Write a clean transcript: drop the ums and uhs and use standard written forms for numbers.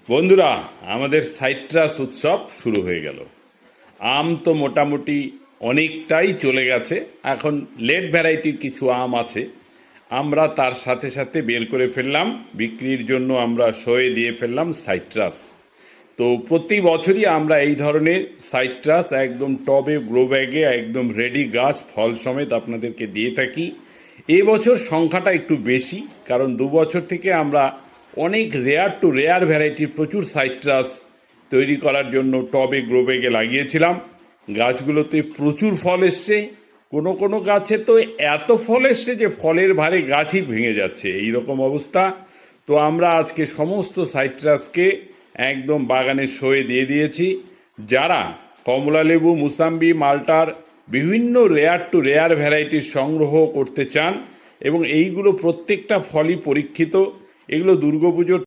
বন্ধুরা, আমাদের সাইট্রাস উৎসব শুরু হয়ে গেল। আম তো মোটামুটি অনেকটাই চলে গেছে। এখন লেট ভ্যারাইটির কিছু আম আছে, আমরা তার সাথে সাথে বের করে ফেললাম বিক্রির জন্য। আমরা শোয়ে দিয়ে ফেললাম সাইট্রাস। তো প্রতি বছরই আমরা এই ধরনের সাইট্রাস একদম টবে গ্রো ব্যাগে একদম রেডি গাছ ফল সমেত আপনাদেরকে দিয়ে থাকি। এবছর সংখ্যাটা একটু বেশি, কারণ 2 বছর থেকে আমরা অনেক রেয়ার টু রেয়ার ভ্যারাইটির প্রচুর সাইট্রাস তৈরি করার জন্য টবে গ্রো ব্যাগে লাগিয়েছিলাম। গাছগুলোতে প্রচুর ফল এসছে, কোনো কোনো গাছে তো এত ফল এসছে যে ফলের ভারে গাছই ভেঙে যাচ্ছে, এই রকম অবস্থা। তো আমরা আজকে সমস্ত সাইট্রাসকে একদম বাগানের শোয়ে দিয়ে দিয়েছি। যারা কমলা লেবু, মুসাম্বি, মাল্টার বিভিন্ন রেয়ার টু রেয়ার ভ্যারাইটির সংগ্রহ করতে চান, এবং এইগুলো প্রত্যেকটা ফলই পরীক্ষিত, এগুলো দুর্গাপুজোর